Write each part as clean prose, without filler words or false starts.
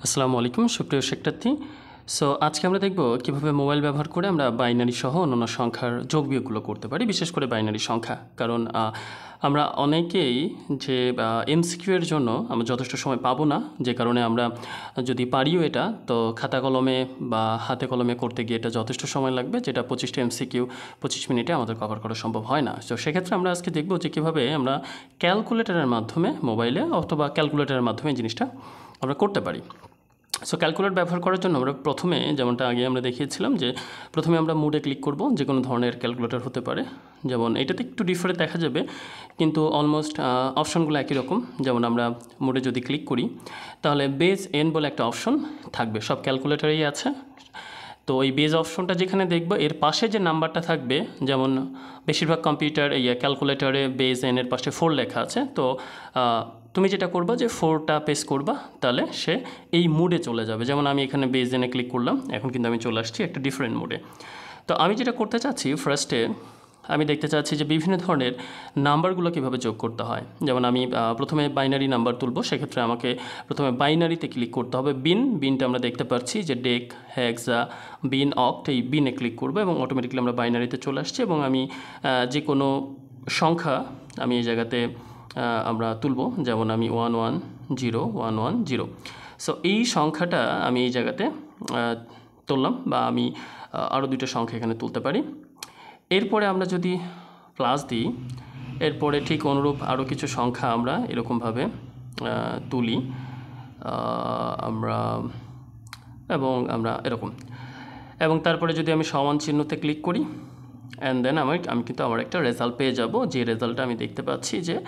আসসালামু আলাইকুম সুপ্রিয় শিক্ষার্থী। সো আজকে আমরা দেখব কিভাবে মোবাইল ব্যবহার করে আমরা বাইনারি সহ অন্যান্য সংখ্যার যোগ বিয়োগগুলো করতে পারি, বিশেষ করে বাইনারি সংখ্যা। কারণ আমরা অনেকেই যে এমসিকিউ এর জন্য আমরা যথেষ্ট সময় পাবো না, যে কারণে আমরা যদি পারিও এটা তো খাতা কলমে বা হাতে কলমে করতে গিয়ে এটা যথেষ্ট সময় লাগবে, যেটা 25টা এমসিকিউ 25 মিনিটে আমাদের কভার করা সম্ভব হয় না। তো সেক্ষেত্রে আমরা আজকে দেখব যে কীভাবে আমরা ক্যালকুলেটরের মাধ্যমে মোবাইলে অথবা ক্যালকুলেটরের মাধ্যমে জিনিসটা আমরা করতে পারি। সো ক্যালকুলেটর ব্যবহার করার জন্য আমরা প্রথমে, যেমনটা আগে আমরা দেখিয়েছিলাম, যে প্রথমে আমরা মুডে ক্লিক করব। যে কোনো ধরনের ক্যালকুলেটর হতে পারে, যেমন এটাতে একটু ডিফারেন্ট দেখা যাবে, কিন্তু অলমোস্ট অপশনগুলো একই রকম। যেমন আমরা মুডে যদি ক্লিক করি তাহলে বেস এন বলে একটা অপশন থাকবে, সব ক্যালকুলেটরেই আছে। তো এই বেজ অপশনটা যেখানে দেখবো এর পাশে যে নাম্বারটা থাকবে, যেমন বেশিরভাগ কম্পিউটার ক্যালকুলেটরে বেজ এন এর পাশে 4 লেখা আছে। তো তুমি যেটা করবা যে 4টা প্রেস করবা, তাহলে সে এই মুডে চলে যাবে। যেমন আমি এখানে বেজ এনে ক্লিক করলাম, এখন কিন্তু আমি চলে আসছি একটা ডিফারেন্ট মুডে। তো আমি যেটা করতে চাচ্ছি, ফার্স্টে আমি দেখতে চাচ্ছি যে বিভিন্ন ধরনের নাম্বারগুলো কীভাবে যোগ করতে হয়। যেমন আমি প্রথমে বাইনারি নাম্বার তুলব, সেক্ষেত্রে আমাকে প্রথমে বাইনারিতে ক্লিক করতে হবে। বিনটা আমরা দেখতে পাচ্ছি যে ডেক, হেক্সা, বিন, অক্ট, এই বিনে ক্লিক করবো এবং অটোমেটিক্যালি আমরা বাইনারিতে চলে আসছি। এবং আমি যে কোনো সংখ্যা আমি এই জায়গাতে আমরা তুলব, যেমন আমি 1101110। সো এই সংখ্যাটা আমি এই জায়গাতে তুললাম, বা আমি আরও দুটো সংখ্যা এখানে তুলতে পারি। এরপরে আমরা যদি প্লাস দিই, এরপরে ঠিক অনুরূপ আরও কিছু সংখ্যা আমরা এরকমভাবে তুলি এবং আমরা এরকম, এবং তারপরে যদি আমি সমান চিহ্নতে ক্লিক করি, অ্যান্ড দেন আমি কিন্তু আমার একটা রেজাল্ট পেয়ে যাব। যে রেজাল্টটা আমি দেখতে পাচ্ছি যে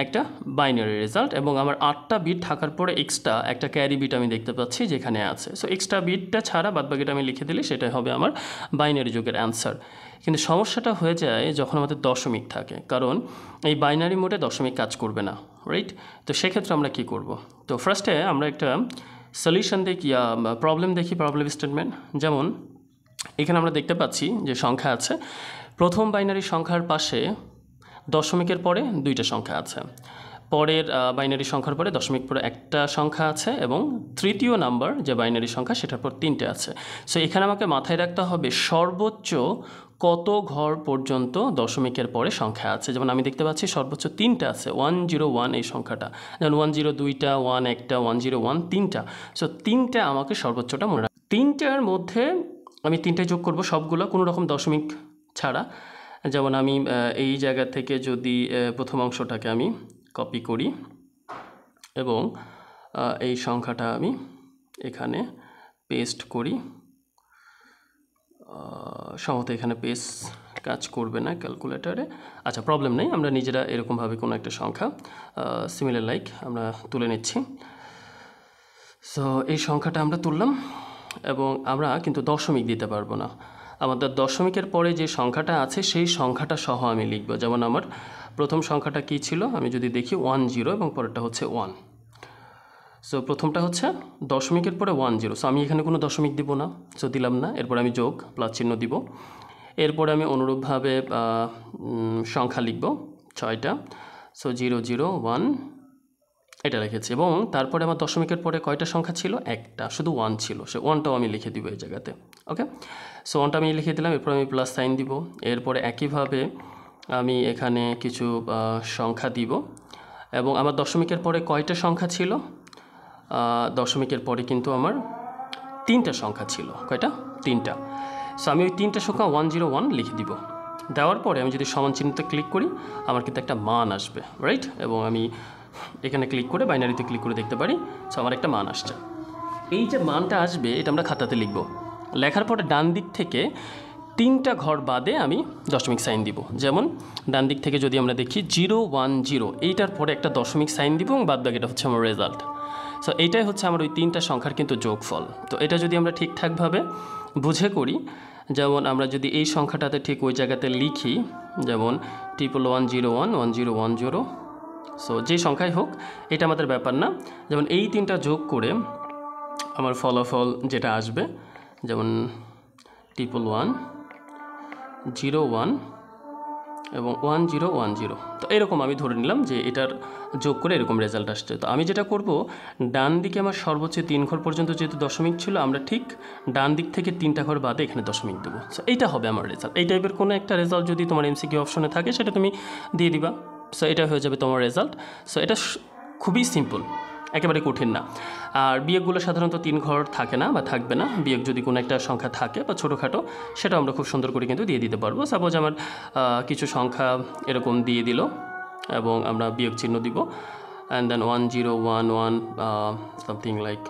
একটা বাইনারি রেজাল্ট, এবং আমার 8টা বিট থাকার পরে এক্সট্রা একটা ক্যারি বিট আমি দেখতে পাচ্ছি যেখানে আছে। সো এক্সট্রা বিটটা ছাড়া বাদবাকিটা আমি লিখে দিলে সেটাই হবে আমার বাইনারি যোগের অ্যান্সার। কিন্তু সমস্যাটা হয়ে যায় যখন আমাদের দশমিক থাকে, কারণ এই বাইনারি মোডে দশমিক কাজ করবে না, রাইট? তো সেক্ষেত্রে আমরা কি করব? তো ফার্স্টে আমরা একটা সলিউশন দেখি, প্রবলেম স্টেটমেন্ট। যেমন এখানে আমরা দেখতে পাচ্ছি যে সংখ্যা আছে, প্রথম বাইনারি সংখ্যার পাশে দশমিকের পরে 2টা সংখ্যা আছে, পরের বাইনারি সংখ্যার পরে দশমিক পরে একটা সংখ্যা আছে, এবং তৃতীয় নাম্বার যে বাইনারি সংখ্যা সেটার পর 3টে আছে। সো এখানে আমাকে মাথায় রাখতে হবে সর্বোচ্চ কত ঘর পর্যন্ত দশমিকের পরে সংখ্যা আছে। যেমন আমি দেখতে পাচ্ছি সর্বোচ্চ 3টা আছে, 101 এই সংখ্যাটা, যেমন 10 2টা, 1 একটা, 101 3টা। সো 3টা আমাকে সর্বোচ্চটা মনে রাখ, 3টার মধ্যে আমি 3টায় যোগ করব সবগুলো, কোনো রকম দশমিক ছাড়া। যেমন আমি এই জায়গা থেকে যদি প্রথম অংশটাকে আমি কপি করি এবং এই সংখ্যাটা আমি এখানে পেস্ট করি, সম্ভবত এখানে পেস্ট কাজ করবে না ক্যালকুলেটারে। আচ্ছা, প্রবলেম নেই, আমরা নিজেরা এরকমভাবে কোনো একটা সংখ্যা সিমিলার লাইক আমরা তুলে নিচ্ছি। সো এই সংখ্যাটা আমরা তুললাম, এবং আমরা কিন্তু দশমিক দিতে পারবো না। আমাদের দশমিকের পরে যে সংখ্যাটা আছে সেই সংখ্যাটা সহ আমি লিখব। যেমন আমার প্রথম সংখ্যাটা কী ছিল, আমি যদি দেখি 10 এবং পরেরটা হচ্ছে 1। সো প্রথমটা হচ্ছে দশমিকের পরে 10। সো আমি এখানে কোনো দশমিক দিব না, সো দিলাম না। এরপর আমি যোগ প্লাস চিহ্ন দিব। এরপরে আমি অনুরূপভাবে সংখ্যা লিখব 6টা। সো 0 0 1 এটা লিখেছি, এবং তারপরে আমার দশমিকের পরে কয়টা সংখ্যা ছিল, একটা, শুধু 1 ছিল। সে 1টাও আমি লিখে দিব এই জায়গাতে। ওকে, সো 1টা আমি লিখে দিলাম, এরপর আমি প্লাস সাইন দিব। এরপরে একইভাবে আমি এখানে কিছু সংখ্যা দিব, এবং আমার দশমিকের পরে কয়টা সংখ্যা ছিল, দশমিকের পরে কিন্তু আমার 3টা সংখ্যা ছিল। কয়টা? 3টা। সো আমি ওই 3টা সংখ্যা 101 লিখে দিব। দেওয়ার পরে আমি যদি সমান চিহ্নতে ক্লিক করি, আমার কিন্তু একটা মান আসবে, রাইট? এবং আমি এখানে ক্লিক করে বাইনারিতে ক্লিক করে দেখতে পারি, সো আমার একটা মান আসছে। এই যে মানটা আসবে এটা আমরা খাতাতে লিখব। লেখার পরে ডান দিক থেকে 3টা ঘর বাদে আমি দশমিক সাইন দিব। যেমন ডান দিক থেকে যদি আমরা দেখি 010, এইটার পরে একটা দশমিক সাইন দিব, এবং বাদ বাকিটা হচ্ছে আমার রেজাল্ট। সো এইটাই হচ্ছে আমার ওই 3টা সংখ্যার কিন্তু যোগফল। তো এটা যদি আমরা ঠিকঠাকভাবে বুঝে করি, যেমন আমরা যদি এই সংখ্যাটাতে ঠিক ওই জায়গাতে লিখি, যেমন 11011010, সো যে সংখ্যাই হোক এটা আমাদের ব্যাপার না। যেমন এই 3টা যোগ করে আমার ফলাফল যেটা আসবে, যেমন 1101 এবং 1010। তো এরকম আমি ধরে নিলাম যে এটার যোগ করে এরকম রেজাল্ট আসছে। তো আমি যেটা করব, ডান দিকে আমার সর্বোচ্চ 3 ঘর পর্যন্ত যেহেতু দশমিক ছিল, আমরা ঠিক ডান দিক থেকে 3টা ঘর বাদে এখানে দশমিক দেবো। সো এইটা হবে আমার রেজাল্ট। এই টাইপের কোনো একটা রেজাল্ট যদি তোমার এমসিকিউ অপশনে থাকে সেটা তুমি দিয়ে দিবা। সো এটা হয়ে যাবে তোমার রেজাল্ট। সো এটা খুবই সিম্পল, একেবারে কঠিন না। আর বিয়োগগুলো সাধারণত 3 ঘর থাকে না বা থাকবে না। বিয়োগ যদি কোনো একটা সংখ্যা থাকে বা ছোটোখাটো, সেটা আমরা খুব সুন্দর করে কিন্তু দিয়ে দিতে পারবো। সাপোজ আমার কিছু সংখ্যা এরকম দিয়ে দিল এবং আমরা বিয়োগ চিহ্ন দিব, অ্যান্ড দেন 1 0 1 1 সামথিং লাইক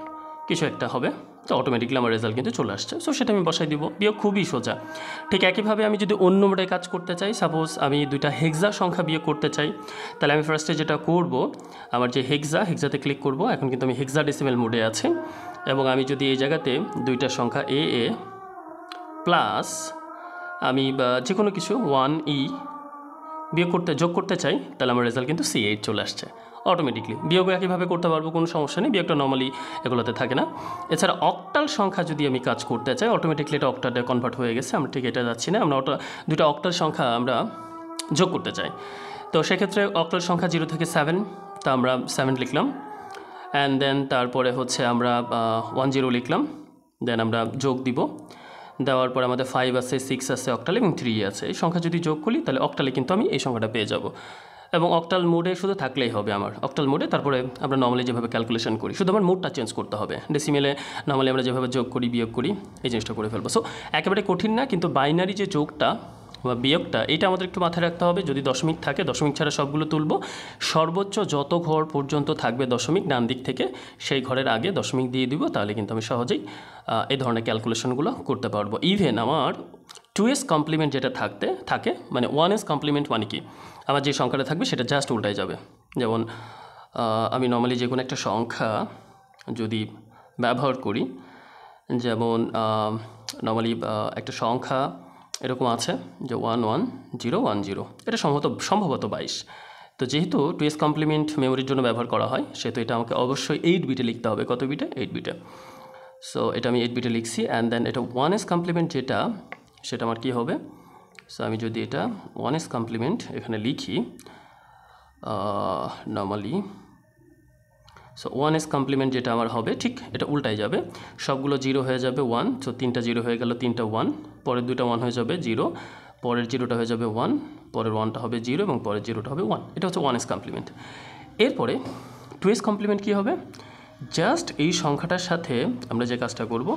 কিছু একটা হবে। তো অটোমেটিকলি আমার রেজাল্ট কিন্তু চলে আসছে। সো সেটা আমি বসাই দিব। বিয়োগ খুবই সোজা। ঠিক একইভাবে আমি যদি অন্য মোডে কাজ করতে চাই, সাপোজ আমি 2টা হেক্সা সংখ্যা বিয়োগ করতে চাই, তাহলে আমি ফার্স্টে যেটা করব, আমার যে হেক্সাতে ক্লিক করব। এখন কিন্তু আমি হেক্সাডেসিমেল মোডে আছি, এবং আমি যদি এই জায়গাতে 2টা সংখ্যা এ প্লাস আমি যে কোনো কিছু 1e যোগ করতে চাই, তাহলে আমার রেজাল্ট কিন্তু C8 চলে আসছে অটোমেটিকলি। বিয়োগ একইভাবে করতে পারবো, কোনো সমস্যা নেই। বিয়োগটা নর্মালি এগুলোতে থাকে না। এছাড়া অক্টাল সংখ্যা যদি আমি কাজ করতে চাই, অটোমেটিকলি এটা অক্টালে কনভার্ট হয়ে গেছে। আমরা ঠিক এটা যাচ্ছি না, আমরা 2টা অক্টাল সংখ্যা আমরা যোগ করতে চাই। তো সেক্ষেত্রে অক্টাল সংখ্যা 0 থেকে 7, তা আমরা 7 লিখলাম, অ্যান্ড দেন তারপরে হচ্ছে আমরা 10 লিখলাম, দেন আমরা যোগ দিব। দেওয়ার পর আমাদের 5 আছে, 6 আছে অক্টালে, এবং 3 আছে। এই সংখ্যা যদি যোগ করি তাহলে অক্টালে কিন্তু আমি এই সংখ্যাটা পেয়ে যাব। এবং অক্টাল মোডে শুধু থাকলেই হবে আমার, অক্টাল মোডে। তারপরে আমরা নর্মালি যেভাবে ক্যালকুলেশন করি, শুধু আমার মোডটা চেঞ্জ করতে হবে। ডেসিমেলে নর্মালি আমরা যেভাবে যোগ করি বিয়োগ করি, এই জিনিসটা করে ফেলবো। সো একেবারে কঠিন না, কিন্তু বাইনারি যে যোগটা বা বিয়োগটা, এটা আমাদের একটু মাথায় রাখতে হবে। যদি দশমিক থাকে, দশমিক ছাড়া সবগুলো তুলব। সর্বোচ্চ যত ঘর পর্যন্ত থাকবে দশমিক ডান দিক থেকে, সেই ঘরের আগে দশমিক দিয়ে দিব, তাহলে কিন্তু আমি সহজেই এই ধরনের ক্যালকুলেশনগুলো করতে পারবো। ইভেন আমার 2s কমপ্লিমেন্ট যেটা থাকে, মানে 1s কমপ্লিমেন্ট মানে কি, আমার যে সংখ্যাটা থাকবে সেটা জাস্ট উল্টায় যাবে। যেমন আমি নর্মালি যে কোনো একটা সংখ্যা যদি ব্যবহার করি, যেমন নর্মালি একটা সংখ্যা এরকম আছে যে 1 1 0 1 0, এটা সম্ভবত 22। তো যেহেতু 2s কমপ্লিমেন্ট মেমোরির জন্য ব্যবহার করা হয়, সেহেতু এটা আমাকে অবশ্যই 8 বিটে লিখতে হবে। কত বিটে? 8 বিটে। সো এটা আমি 8 বিটে লিখছি, অ্যান্ড দেন এটা 1s কমপ্লিমেন্ট যেটা, সেটা আমার কী হবে? সো আমি যদি এটা 1s কমপ্লিমেন্ট এখানে লিখি নর্মালি, সো 1s কমপ্লিমেন্ট যেটা আমার হবে, ঠিক এটা উল্টাই যাবে। সবগুলো 0 হয়ে যাবে 1, সো 3টা 0 হয়ে গেল, 3টা 1, পরের 2টা 1 হয়ে যাবে 0, পরের 0টা হয়ে যাবে 1, পরের 1টা হবে 0, এবং পরের 0টা হবে 1। এটা হচ্ছে 1s কমপ্লিমেন্ট। এরপরে 2s কমপ্লিমেন্ট কী হবে? জাস্ট এই সংখ্যাটার সাথে আমরা যে কাজটা করব,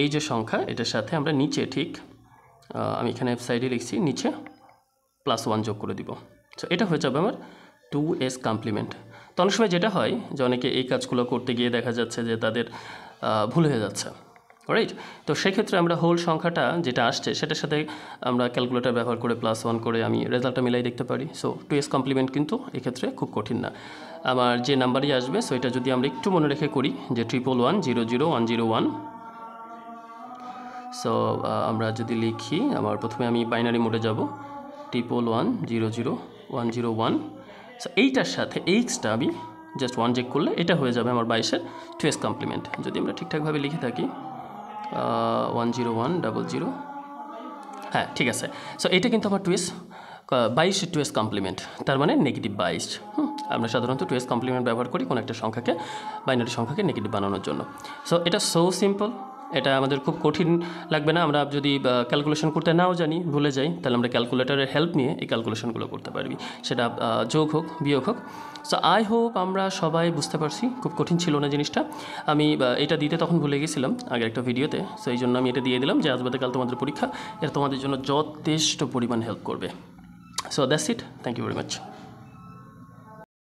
এই যে সংখ্যা, এটার সাথে আমরা নিচে ঠিক আমি এখানে সাইডে লিখছি, নিচে +1 যোগ করে দিব। সো এটা হয়ে যাবে আমার 2s কমপ্লিমেন্ট। তো অনেক সময় যেটা হয় যে অনেকে এই কাজগুলো করতে গিয়ে দেখা যাচ্ছে যে তাদের ভুল হয়ে যাচ্ছে, রাইট? তো সেক্ষেত্রে আমরা হোল সংখ্যাটা যেটা আসছে সেটার সাথে আমরা ক্যালকুলেটর ব্যবহার করে +1 করে আমি রেজাল্টটা মিলাই দেখতে পারি। সো 2s কমপ্লিমেন্ট কিন্তু এক্ষেত্রে খুব কঠিন না। আমার যে নাম্বারই আসবে, সো এটা যদি আমরা একটু মনে রেখে করি যে 111 0 0 1 0 1। সো আমরা যদি লিখি, আমার প্রথমে আমি বাইনারি মোডে যাব, 111 0 0 1 0 1। সো এইটার সাথে এইচটা আমি জাস্ট 1 চেক করলে এটা হয়ে যাবে আমার 22-এর 2s কমপ্লিমেন্ট। যদি আমরা ঠিকঠাকভাবে লিখে থাকি 101 00, হ্যাঁ ঠিক আছে। সো এটা কিন্তু আমার 22-এর 2s কমপ্লিমেন্ট, তার মানে -22। আমরা সাধারণত 2s কমপ্লিমেন্ট ব্যবহার করি কোনো একটা সংখ্যাকে, বাইনারি সংখ্যাকে নেগেটিভ বানানোর জন্য। সো এটা সো সিম্পল, এটা আমাদের খুব কঠিন লাগবে না। আমরা যদি ক্যালকুলেশন করতে নাও জানি, ভুলে যাই, তাহলে আমরা ক্যালকুলেটরের হেল্প নিয়ে এই ক্যালকুলেশনগুলো করতে পারবি, সেটা যোগ হোক বিয়োগ হোক। সো আই হোপ আমরা সবাই বুঝতে পারছি, খুব কঠিন ছিল না জিনিসটা। আমি এটা দিতে তখন ভুলে গেছিলাম আগের একটা ভিডিওতে, সো এই জন্য আমি এটা দিয়ে দিলাম যে আজ বাদে কাল তোমাদের পরীক্ষা, এটা তোমাদের জন্য যথেষ্ট পরিমাণ হেল্প করবে। So that's it, thank you very much.